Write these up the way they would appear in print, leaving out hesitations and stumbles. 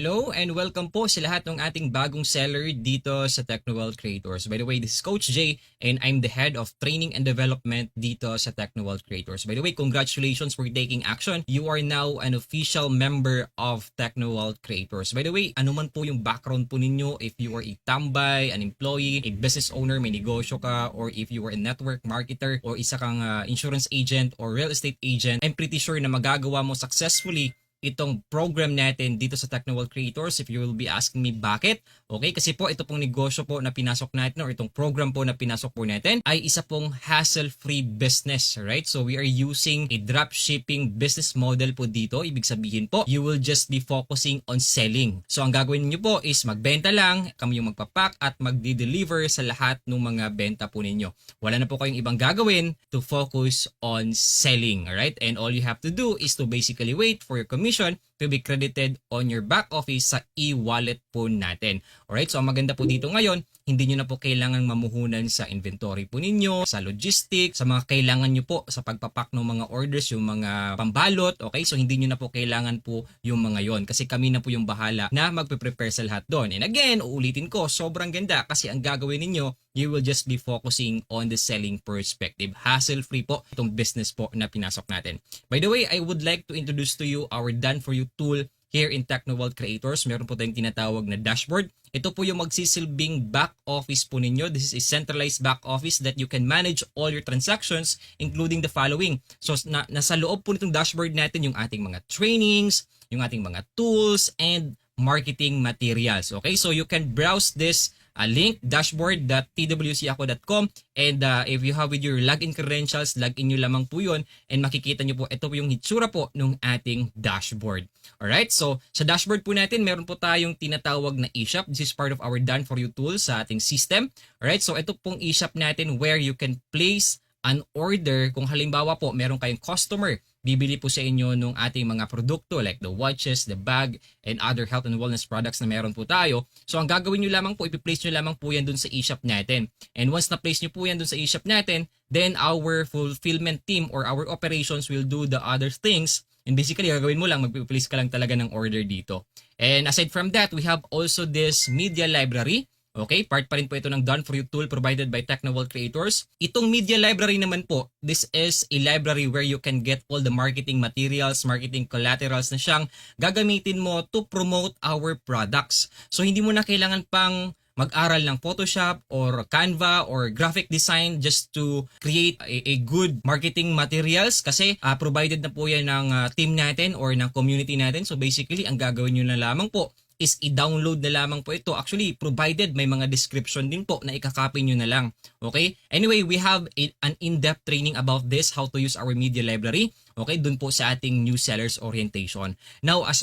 Hello and welcome po sa lahat ng ating bagong seller dito sa Technoworld Creators. By the way, this is Coach Jay and I'm the head of training and development dito sa Technoworld Creators. By the way, congratulations for taking action. You are now an official member of Technoworld Creators. By the way, ano man po yung background po ninyo, if you are a tambay, an employee, a business owner, may negosyo ka, or if you are a network marketer, or isa kang insurance agent or real estate agent, I'm pretty sure na magagawa mo successfully itong program natin dito sa Technoworld Creators. If you will be asking me bakit, okay, kasi po ito pong negosyo po na pinasok natin or itong program po na pinasok po natin ay isa pong hassle-free business, right? So we are using a dropshipping business model po dito. Ibig sabihin po, you will just be focusing on selling. So ang gagawin niyo po is magbenta lang, kami yung magpapack at magdi-deliver sa lahat ng mga benta po ninyo. Wala na po kayong ibang gagawin to focus on selling, alright? And all you have to do is to basically wait for your commission to be credited on your back office sa e-wallet po natin. Alright, so ang maganda po dito ngayon, hindi nyo na po kailangan mamuhunan sa inventory po ninyo, sa logistics, sa mga kailangan nyo po sa pagpapak ng mga orders, yung mga pambalot, okay? So hindi nyo na po kailangan po yung mga yon kasi kami na po yung bahala na magpe-prepare sa lahat doon. And again, uulitin ko, sobrang ganda kasi ang gagawin ninyo, you will just be focusing on the selling perspective. Hassle-free po itong business po na pinasok natin. By the way, I would like to introduce to you our Done For You tool here in Technoworld Creators. Meron po tayong tinatawag na dashboard. Ito po yung magsisilbing back office po ninyo. This is a centralized back office that you can manage all your transactions including the following. So nasa loob po nitong dashboard natin yung ating mga trainings, yung ating mga tools, and marketing materials. Okay, so you can browse this link, dashboard.twcako.com, and if you have with your login credentials, login nyo lamang po yun and makikita nyo po, ito po yung hitsura po ng ating dashboard. Alright, so sa dashboard po natin, meron po tayong tinatawag na eShop. This is part of our Done For You tool sa ating system. Alright, so ito pong eShop natin where you can place an order kung halimbawa po meron kayong customer bibili po sa inyo nung ating mga produkto like the watches, the bag, and other health and wellness products na meron po tayo. So ang gagawin nyo lamang po, ipi-place nyo lamang po yan dun sa eShop natin. And once na-place nyo po yan dun sa eShop natin, then our fulfillment team or our operations will do the other things. And basically, gagawin mo lang, mag-place ka lang talaga ng order dito. And aside from that, we have also this media library. Okay, part pa rin po ito ng Done For You tool provided by Technoworld Creators. Itong media library naman po, this is a library where you can get all the marketing materials, marketing collaterals na siyang gagamitin mo to promote our products. So hindi mo na kailangan pang mag-aral ng Photoshop or Canva or graphic design just to create a good marketing materials kasi provided na po yan ng team natin or ng community natin. So basically, ang gagawin nyo na lamang po is i-download na lamang po ito. Actually, provided may mga description din po na ikakopy nyo na lang. Okay? Anyway, we have an in-depth training about this, how to use our media library. Okay? Dun po sa ating new sellers orientation. Now, as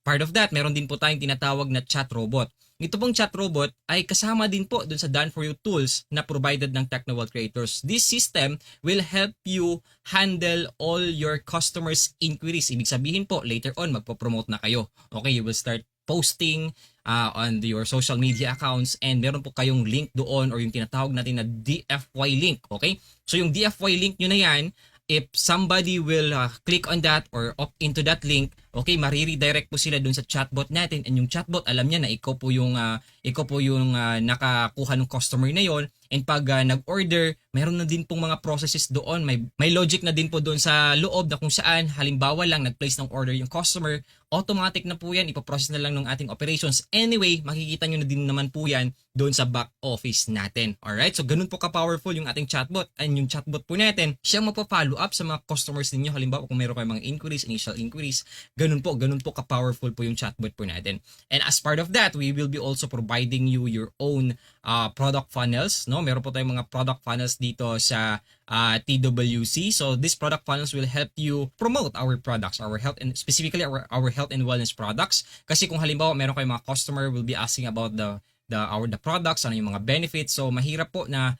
part of that, meron din po tayong tinatawag na chat robot. Ito pong chat robot ay kasama din po dun sa Done For You tools na provided ng Technoworld Creators. This system will help you handle all your customers' inquiries. Ibig sabihin po, later on, magpo-promote na kayo. Okay, you will start posting on your social media accounts and meron po kayong link doon or yung tinatawag natin na DFY link. Okay? So yung DFY link nyo na yan, if somebody will click on that or opt into that link, okay, mariredirect po sila dun sa chatbot natin and yung chatbot alam niya na ikaw po yung nakakuha ng customer na yon. And pag nag-order, meron na din pong mga processes doon. May logic na din po doon sa loob na kung saan halimbawa lang nag-place ng order yung customer, automatic na po yan, ipoprocess na lang ng ating operations. Anyway, makikita nyo na din naman po yan doon sa back office natin. Alright, so ganun po ka-powerful yung ating chatbot. And yung chatbot po natin, siyang magpa-follow up sa mga customers ninyo. Halimbawa kung meron kayong mga inquiries, initial inquiries, ganun po ka-powerful po yung chatbot po natin. And as part of that, we will be also providing you your own product funnels, no? Meron po tayong mga product funnels dito sa TWC. So this product funnels will help you promote our products, our health and specifically our health and wellness products. Kasi kung halimbawa meron kayong mga customer will be asking about the products, ano yung mga benefits. So mahirap po na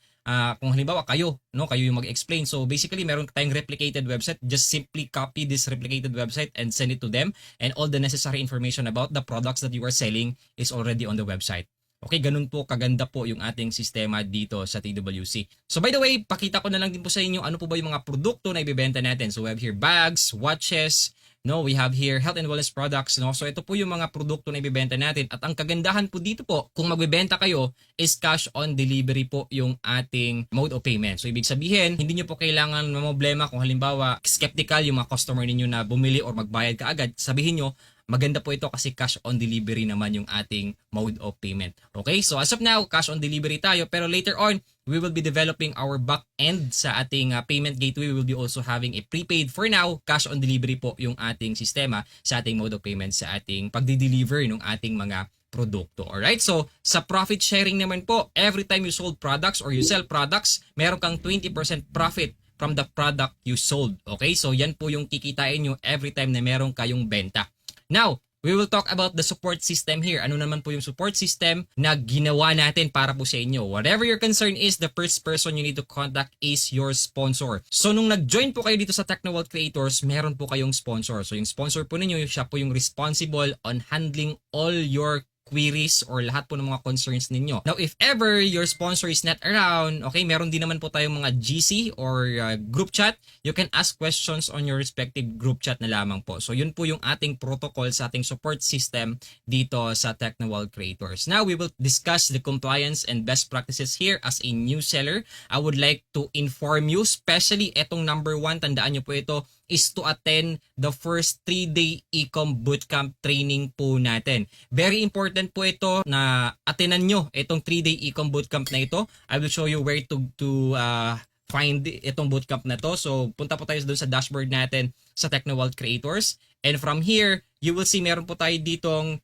kung halimbawa kayo yung mag-explain. So basically meron tayong replicated website. Just simply copy this replicated website and send it to them. And all the necessary information about the products that you are selling is already on the website. Okay, ganun po kaganda po yung ating sistema dito sa TWC. So by the way, pakita ko na lang din po sa inyo ano po ba yung mga produkto na ibebenta natin. So we have here bags, watches, No, we have here health and wellness products, no? So ito po yung mga produkto na ibebenta natin at ang kagandahan po dito po, kung magbebenta kayo is cash on delivery po yung ating mode of payment. So ibig sabihin, hindi nyo po kailangan mamblema kung halimbawa skeptical yung mga customer ninyo na bumili or magbayad kaagad. Sabihin nyo, maganda po ito kasi cash on delivery naman yung ating mode of payment. Okay? So as of now, cash on delivery tayo, pero later on, we will be developing our back end sa ating payment gateway. We will be also having a prepaid. For now, cash on delivery po yung ating sistema sa ating mode of payment sa ating pagdi-deliver ng ating mga produkto. Alright? So, sa profit sharing naman po, every time you sold products or you sell products, meron kang 20% profit from the product you sold. Okay? So, yan po yung kikitain nyo every time na meron kayong benta. Now, we will talk about the support system here. Ano naman po yung support system na ginawa natin para po sa inyo. Whatever your concern is, the first person you need to contact is your sponsor. So, nung nag-join po kayo dito sa Technoworld Creators, meron po kayong sponsor. So, yung sponsor po ninyo, siya po yung responsible on handling all your queries or lahat po ng mga concerns ninyo. Now, if ever your sponsor is not around, okay, meron din naman po tayong mga GC or group chat. You can ask questions on your respective group chat na lamang po. So, yun po yung ating protocol sa ating support system dito sa Technoworld Creators. Now, we will discuss the compliance and best practices here as a new seller. I would like to inform you, especially etong number 1, tandaan nyo po ito, is to attend the first 3-day Ecom Bootcamp training po natin. Very important po ito na attenan nyo itong 3-day Ecom Bootcamp na ito. I will show you where to find itong bootcamp na to. So, punta po tayo doon sa dashboard natin sa Technoworld Creators. And from here, you will see meron po tayo ditong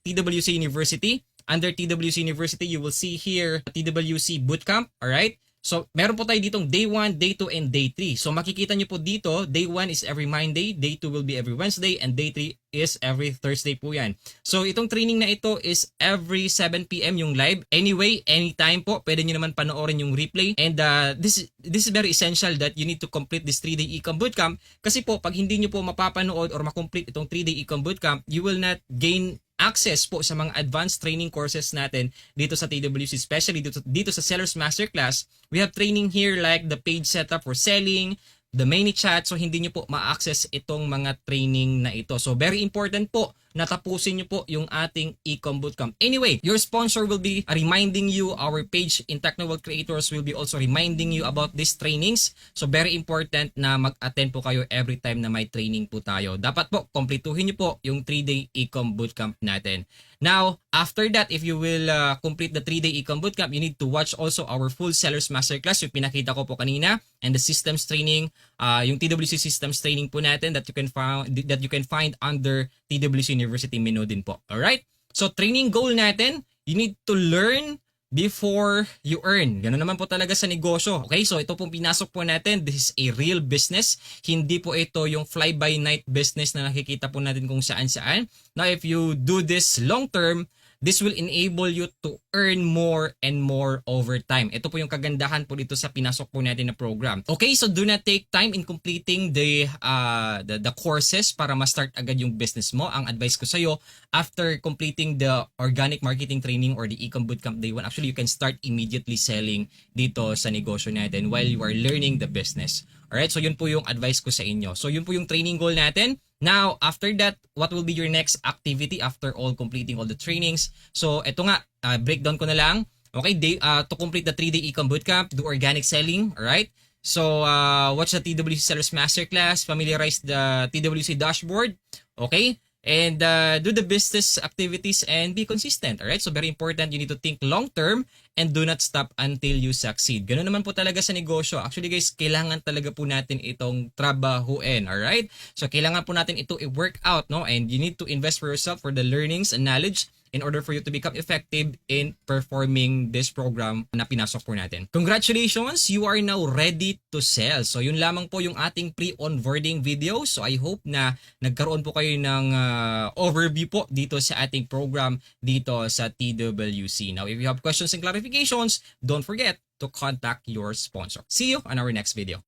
TWC University. Under TWC University, you will see here TWC Bootcamp. Alright? So, meron po tayo ditong day 1, day 2, and day 3. So, makikita nyo po dito, day 1 is every Monday, day 2 will be every Wednesday, and day 3 is every Thursday po yan. So, itong training na ito is every 7 p.m. yung live. Anyway, anytime po, pwede nyo naman panoorin yung replay. And this is very essential that you need to complete this 3-day Ecom Bootcamp. Kasi po, pag hindi nyo po mapapanood or makomplete itong 3-day Ecom Bootcamp, you will not gain access po sa mga advanced training courses natin dito sa TWC, especially dito sa Sellers Masterclass. We have training here like the page setup for selling, the ManyChat, so hindi nyo po ma-access itong mga training na ito. So very important po na tapusin nyo po yung ating Ecom Bootcamp. Anyway, your sponsor will be reminding you, our page in Technoworld Creators will be also reminding you about these trainings. So very important na mag-attend po kayo every time na may training po tayo. Dapat po, kompletuhin nyo po yung 3-day Ecom Bootcamp natin. Now, after that, if you will complete the 3-day Ecom Bootcamp, you need to watch also our full Sellers Masterclass, yung pinakita ko po kanina, and the systems training, yung TWC systems training po natin that you can find under TWC University Mino din po. Alright? So, training goal natin, you need to learn before you earn. Ganun naman po talaga sa negosyo. Okay? So, ito pong pinasok po natin. This is a real business. Hindi po ito yung fly-by-night business na nakikita po natin kung saan-saan. Now, if you do this long-term, this will enable you to earn more and more over time. Ito po yung kagandahan po dito sa pinasok po natin na program. Okay, so do not take time in completing the courses para ma-start agad yung business mo. Ang advice ko sa iyo, after completing the organic marketing training or the Ecom Bootcamp Day 1, actually you can start immediately selling dito sa negosyo natin while you are learning the business. Alright, so yun po yung advice ko sa inyo. So yun po yung training goal natin. Now, after that, what will be your next activity after all completing all the trainings? So, ito nga, breakdown ko na lang. Okay, to complete the 3-day Ecom Bootcamp, do organic selling, alright? So, watch the TWC Sellers Masterclass, familiarize the TWC dashboard, okay? And do the business activities and be consistent, alright? So, very important, you need to think long-term and do not stop until you succeed. Ganun naman po talaga sa negosyo. Actually guys, kailangan talaga po natin itong trabahuin, alright? So, kailangan po natin ito i-work out, no? And you need to invest for yourself for the learnings and knowledge in order for you to become effective in performing this program na pinasok po natin. Congratulations! You are now ready to sell. So yun lamang po yung ating pre-onboarding video. So I hope na nagkaroon po kayo ng overview po dito sa ating program dito sa TWC. Now if you have questions and clarifications, don't forget to contact your sponsor. See you on our next video.